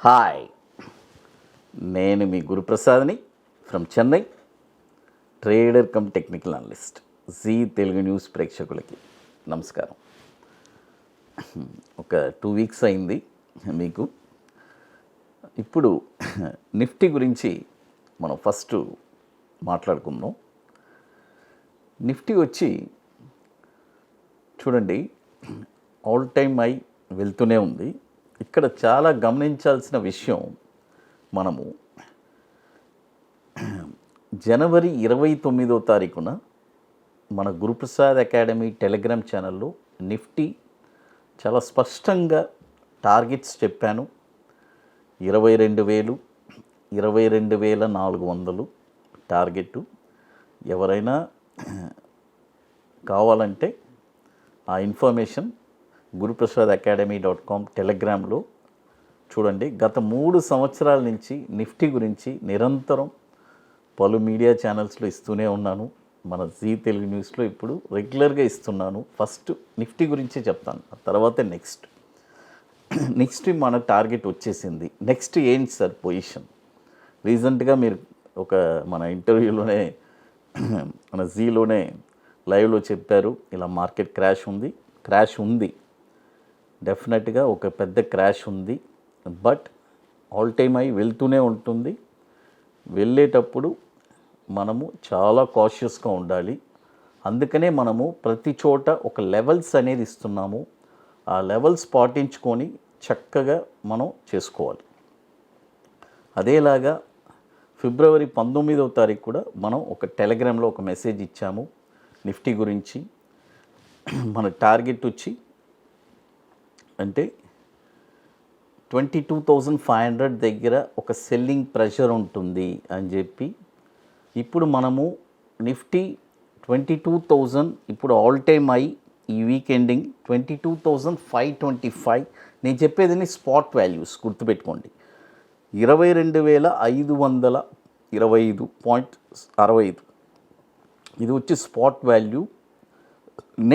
Hi, నేను మీ గురుప్రసాద్ని from Chennai, trader cum technical analyst. Zee Telugu news ప్రేక్షకులకి నమస్కారం. ఒక 2 వీక్స్ అయింది మీకు. ఇప్పుడు నిఫ్టీ గురించి మనం ఫస్ట్ మాట్లాడుకుందాం. నిఫ్టీ వచ్చి చూడండి, ఆల్ టైమ్ హై వెళ్తూనే ఉంది. ఇక్కడ చాలా గమనించాల్సిన విషయం, మనము జనవరి 29వ తారీఖున మన గురుప్రసాద్ అకాడమీ టెలిగ్రామ్ ఛానల్లో నిఫ్టీ చాలా స్పష్టంగా టార్గెట్స్ చెప్పాను. 22,000, 22,400 టార్గెట్. ఎవరైనా కావాలంటే ఆ ఇన్ఫర్మేషన్ guruprasadacademy.com టెలిగ్రామ్లో చూడండి. గత 3 సంవత్సరాల నుంచి నిఫ్టీ గురించి నిరంతరం పలు మీడియా ఛానల్స్లో ఇస్తూనే ఉన్నాను. మన జీ తెలుగు న్యూస్లో ఇప్పుడు రెగ్యులర్గా ఇస్తున్నాను. ఫస్ట్ నిఫ్టీ గురించి చెప్తాను, ఆ తర్వాత నెక్స్ట్ మన టార్గెట్ వచ్చేసింది. నెక్స్ట్ ఏంటి సార్ పొజిషన్? రీసెంట్గా మీరు ఒక మన ఇంటర్వ్యూలోనే మన జీలోనే లైవ్లో చెప్పారు, ఇలా మార్కెట్ క్రాష్ ఉంది. డెఫినెట్గా ఒక పెద్ద క్రాష్ ఉంది. బట్ ఆల్ టైమ్ హై వెళ్తూనే ఉంటుంది. వెళ్ళేటప్పుడు మనము చాలా కాషియస్గా ఉండాలి. అందుకనే మనము ప్రతి చోట ఒక లెవెల్స్ అనేది ఇస్తున్నాము. ఆ లెవెల్స్ పాటించుకొని చక్కగా మనం చేసుకోవాలి. అదేలాగా ఫిబ్రవరి 19వ తారీఖు కూడా మనం ఒక టెలిగ్రామ్లో ఒక మెసేజ్ ఇచ్చాము నిఫ్టీ గురించి. మన టార్గెట్ వచ్చి అంటే 22,500 దగ్గర ఒక సెల్లింగ్ ప్రెషర్ ఉంటుంది అని చెప్పి, ఇప్పుడు మనము నిఫ్టీ 22,000 ఇప్పుడు ఆల్ టైమ్ హై. ఈ వీక్ ఎండింగ్ 22,525. నేను చెప్పేది స్పాట్ వాల్యూస్ గుర్తుపెట్టుకోండి. 22,525.65 ఇది వచ్చి స్పాట్ వాల్యూ.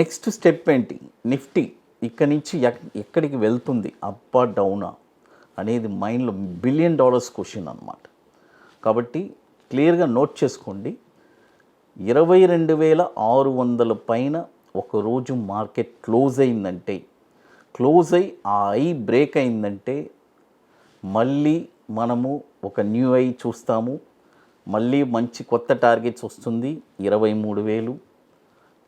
నెక్స్ట్ స్టెప్ ఏంటి? నిఫ్టీ ఇక్కడి నుంచి ఎక్కడికి వెళ్తుంది, అప్పా డౌనా అనేది మైండ్లో $1 బిలియన్ క్వశ్చన్ అన్నమాట. కాబట్టి క్లియర్గా నోట్ చేసుకోండి. 22,600 పైన ఒకరోజు మార్కెట్ క్లోజ్ అయిందంటే, క్లోజ్ అయ్యి ఆ ఐ బ్రేక్ అయిందంటే మళ్ళీ మనము ఒక న్యూ ఐ చూస్తాము. మళ్ళీ మంచి కొత్త టార్గెట్స్ వస్తుంది. 23,000,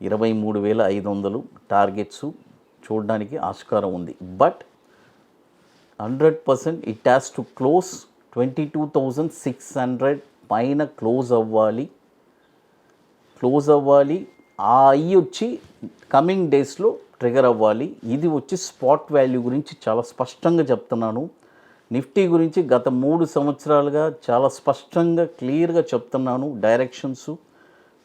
23,500 టార్గెట్స్ చూడడానికి ఆస్కారం ఉంది. But 100% it has to close 22,600 పైన క్లోజ్ అవ్వాలి. ఆ ఐ వచ్చి కమింగ్ డేస్లో ట్రిగర్ అవ్వాలి. ఇది వచ్చి స్పాట్ వాల్యూ గురించి చాలా స్పష్టంగా చెప్తున్నాను. నిఫ్టీ గురించి గత 3 సంవత్సరాలుగా చాలా స్పష్టంగా క్లియర్గా చెప్తున్నాను. డైరెక్షన్స్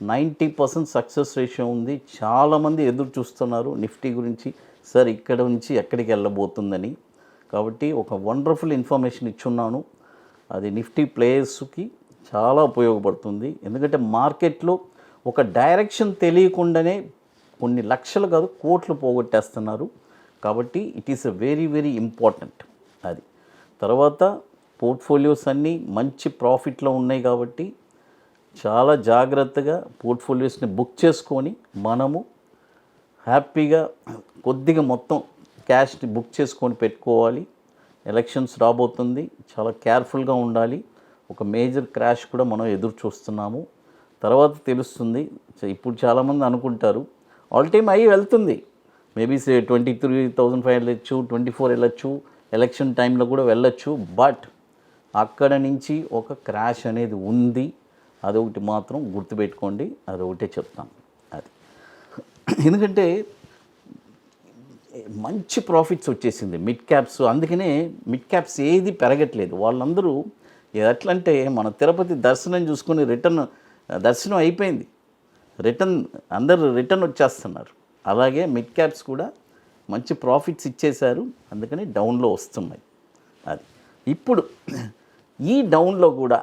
90% సక్సెస్ రేషియో ఉంది. చాలామంది ఎదురు చూస్తున్నారు నిఫ్టీ గురించి, సార్ ఇక్కడ నుంచి ఎక్కడికి వెళ్ళబోతుందని. కాబట్టి ఒక వండర్ఫుల్ ఇన్ఫర్మేషన్ ఇచ్చున్నాను. అది నిఫ్టీ ప్లేయర్స్కి చాలా ఉపయోగపడుతుంది. ఎందుకంటే మార్కెట్లో ఒక డైరెక్షన్ తెలియకుండానే కొన్ని లక్షలు కాదు కోట్లు పోగొట్టేస్తున్నారు. కాబట్టి it is a very very important. అది తర్వాత పోర్ట్ఫోలియోస్ అన్నీ మంచి ప్రాఫిట్లో ఉన్నాయి. కాబట్టి చాలా జాగ్రత్తగా పోర్ట్ఫోలియోస్ని బుక్ చేసుకొని మనము హ్యాపీగా కొద్దిగా మొత్తం క్యాష్ని బుక్ చేసుకొని పెట్టుకోవాలి. ఎలక్షన్స్ రాబోతుంది, చాలా కేర్ఫుల్గా ఉండాలి. ఒక మేజర్ క్రాష్ కూడా మనం ఎదురు చూస్తున్నాము. తర్వాత తెలుస్తుంది. ఇప్పుడు చాలామంది అనుకుంటారు ఆల్ టైమ్ హై వెళ్తుంది, మేబీ 23,500 వెళ్ళచ్చు, 24 వెళ్ళచ్చు, ఎలక్షన్ టైంలో కూడా వెళ్ళచ్చు. బట్ అక్కడ నుంచి ఒక క్రాష్ అనేది ఉంది. అదొకటి మాత్రం గుర్తుపెట్టుకోండి. అదొకటే చెప్తాను. అది ఎందుకంటే మంచి ప్రాఫిట్స్ వచ్చేసింది మిడ్ క్యాప్స్. అందుకనే మిడ్ క్యాప్స్ ఏది పెరగట్లేదు. వాళ్ళందరూ ఎట్లంటే మన తిరుపతి దర్శనం చూసుకొని దర్శనం అయిపోయింది, అందరూ రిటర్న్ వచ్చేస్తున్నారు. అలాగే మిడ్ క్యాప్స్ కూడా మంచి ప్రాఫిట్స్ ఇచ్చేశారు. అందుకని డౌన్లో వస్తున్నాయి. అది ఇప్పుడు ఈ డౌన్లో కూడా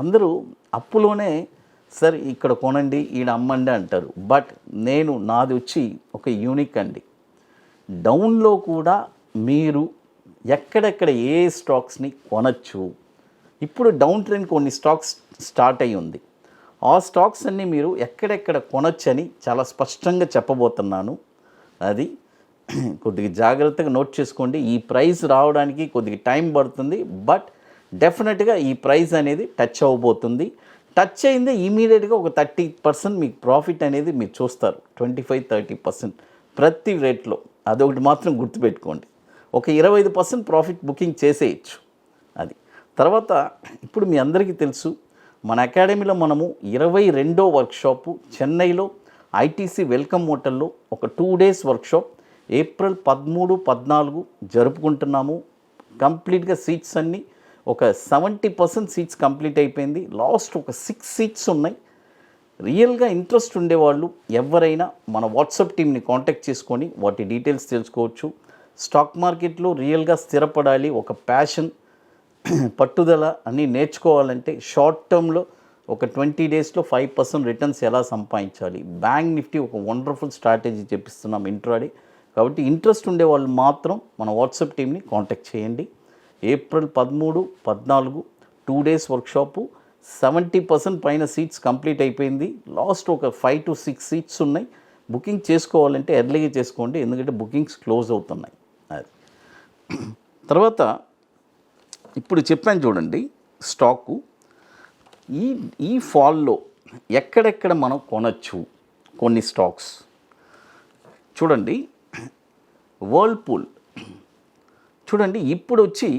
అందరూ అప్పులోనే సార్ ఇక్కడ కొనండి, ఈడ అమ్మండి అంటారు. బట్ నాది వచ్చి ఒక యూనిక్ అండి. డౌన్లో కూడా మీరు ఎక్కడెక్కడ ఏ స్టాక్స్ని కొనచ్చు. ఇప్పుడు డౌన్ ట్రెండ్ కొన్ని స్టాక్స్ స్టార్ట్ అయ్యి ఉంది. ఆ స్టాక్స్ అన్నీ మీరు ఎక్కడెక్కడ కొనొచ్చని చాలా స్పష్టంగా చెప్పబోతున్నాను. అది కొద్దిగా జాగ్రత్తగా నోట్ చేసుకోండి. ఈ ప్రైస్ రావడానికి కొద్దిగా టైం పడుతుంది, బట్ డెఫినెట్గా ఈ ప్రైస్ అనేది టచ్ అవ్వబోతుంది. టచ్ అయిందే ఇమీడియట్గా ఒక 30% మీకు ప్రాఫిట్ అనేది మీరు చూస్తారు. 25-30% ప్రతి రేట్లో. అదొకటి మాత్రం గుర్తుపెట్టుకోండి. ఒక 25% ప్రాఫిట్ బుకింగ్ చేసేయచ్చు. అది తర్వాత ఇప్పుడు మీ అందరికీ తెలుసు, మన అకాడమీలో మనము 22వ వర్క్షాపు చెన్నైలో ఐటీసీ వెల్కమ్ హోటల్లో ఒక 2 days వర్క్షాప్ ఏప్రిల్ 13, 14 జరుపుకుంటున్నాము. కంప్లీట్గా సీట్స్ అన్నీ ఒక 70% సీట్స్ కంప్లీట్ అయిపోయింది. లాస్ట్ ఒక 6 seats ఉన్నాయి. రియల్గా ఇంట్రెస్ట్ ఉండేవాళ్ళు ఎవరైనా మన వాట్సాప్ టీమ్ని కాంటాక్ట్ చేసుకొని వాటి డీటెయిల్స్ తెలుసుకోవచ్చు. స్టాక్ మార్కెట్లో రియల్గా స్థిరపడాలి, ఒక ప్యాషన్, పట్టుదల అన్నీ నేర్చుకోవాలంటే షార్ట్ టర్మ్లో ఒక 20 daysలో 5% రిటర్న్స్ ఎలా సంపాదించాలి. బ్యాంక్ నిఫ్టీ ఒక వండర్ఫుల్ స్ట్రాటజీ చెప్పిస్తున్నాం ఇంట్రాడే. కాబట్టి ఇంట్రెస్ట్ ఉండే వాళ్ళు మాత్రం మన వాట్సాప్ టీమ్ని కాంటాక్ట్ చేయండి. April 13, 14 2 days workshop. 70% పైన సీట్స్ కంప్లీట్ అయిపోయింది. లాస్ట్ ఒక 5 to 6 seats ఉన్నాయి. బుకింగ్ చేసుకోవాలంటే ఎర్లీగా చేసుకోండి, ఎందుకంటే బుకింగ్స్ క్లోజ్ అవుతున్నాయి. అది తర్వాత ఇప్పుడు చెప్పాను చూడండి, స్టాకు ఈ ఫాల్లో ఎక్కడెక్కడ మనం కొనచ్చు కొన్ని స్టాక్స్ చూడండి. వర్ల్పూల్ చూడండి, ఇప్పుడు వచ్చి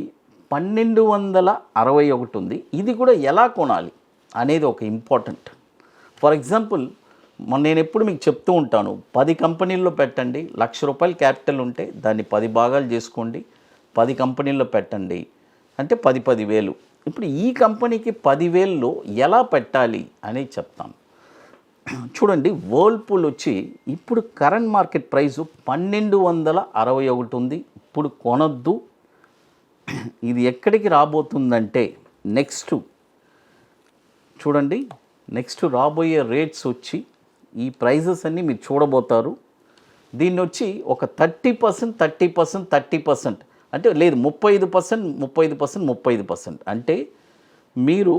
1261 ఉంది. ఇది కూడా ఎలా కొనాలి అనేది ఒక ఇంపార్టెంట్. ఫర్ ఎగ్జాంపుల్ నేను ఎప్పుడు మీకు చెప్తూ ఉంటాను, 10 కంపెనీల్లో పెట్టండి. ₹1,00,000 క్యాపిటల్ ఉంటే దాన్ని 10 భాగాలు చేసుకోండి, 10 కంపెనీల్లో పెట్టండి అంటే 10,000. ఇప్పుడు ఈ కంపెనీకి 10,000లో ఎలా పెట్టాలి అనేది చెప్తాను. చూడండి, వర్ల్పూల్ వచ్చి ఇప్పుడు కరెంట్ మార్కెట్ ప్రైస్ 1261 ఉంది. ఇప్పుడు కొనొద్దు. ఇది ఎక్కడికి రాబోతుందంటే చూడండి, నెక్స్ట్ రాబోయే రేట్స్ వచ్చి ఈ ప్రైజెస్ అన్నీ మీరు చూడబోతారు. దీన్ని వచ్చి ఒక 30% అంటే లేదు 35% అంటే మీరు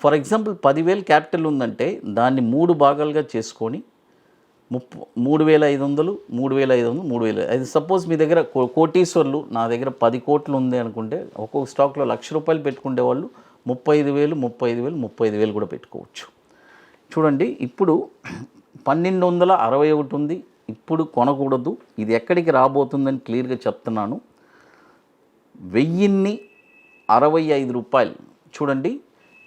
ఫర్ ఎగ్జాంపుల్ 10,000 క్యాపిటల్ ఉందంటే దాన్ని 3 భాగాలుగా చేసుకొని 3,500, 3,500, 3,000. సపోజ్ మీ దగ్గర కోటీశ్వర్లు, నా దగ్గర 10 కోట్లు ఉంది అనుకుంటే ఒక్కొక్క స్టాక్లో ₹1,00,000 పెట్టుకునే వాళ్ళు 35,000 కూడా పెట్టుకోవచ్చు. చూడండి, ఇప్పుడు 1261 ఉంది. ఇప్పుడు కొనకూడదు. ఇది ఎక్కడికి రాబోతుందని క్లియర్గా చెప్తున్నాను. ₹1,065. చూడండి,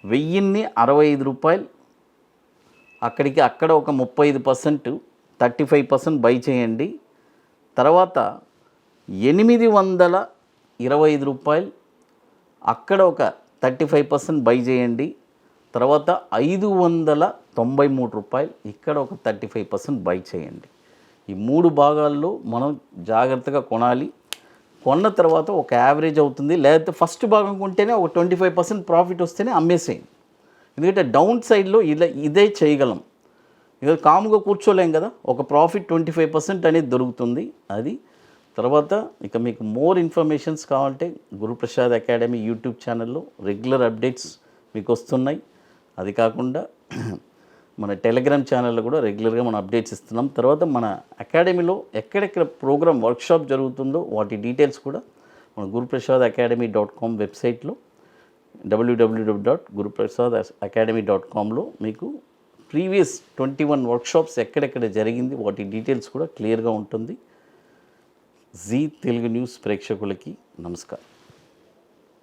₹1,065. అక్కడ ఒక 35%, 35% బై చేయండి. తర్వాత ₹825. అక్కడ ఒక 35% బై చేయండి. తర్వాత ₹593. ఇక్కడ ఒక 35% బై చేయండి. ఈ 3 భాగాల్లో మనం జాగ్రత్తగా కొనాలి. కొన్న తర్వాత ఒక యావరేజ్ అవుతుంది. లేకపోతే ఫస్ట్ భాగం కొంటేనే ఒక 25% ప్రాఫిట్ వస్తేనే అమ్మేసేయండి. ఎందుకంటే డౌన్ సైడ్లో ఇదే చేయగలం. ఇక కాముగా కూర్చోలేం కదా. ఒక ప్రాఫిట్ 25% అనేది దొరుకుతుంది. అది తర్వాత ఇక మీకు మోర్ ఇన్ఫర్మేషన్స్ కావాలంటే గురుప్రసాద్ అకాడమీ యూట్యూబ్ ఛానల్లో రెగ్యులర్ అప్డేట్స్ మీకు వస్తున్నాయి. అది కాకుండా మన టెలిగ్రామ్ ఛానల్లో కూడా రెగ్యులర్గా మనం అప్డేట్స్ ఇస్తున్నాం. తర్వాత మన అకాడమీలో ఎక్కడెక్కడ ప్రోగ్రామ్ వర్క్షాప్ జరుగుతుందో వాటి డీటెయిల్స్ కూడా మన guruprasadacademy.com వెబ్సైట్లో www.guruprasadacademy.comలో మీకు ప్రీవియస్ 21 వర్క్షాప్స్ ఎక్కడెక్కడ జరిగింది వాటి డీటెయిల్స్ కూడా క్లియర్గా ఉంటుంది. జీ తెలుగు న్యూస్ ప్రేక్షకులకి నమస్కారం.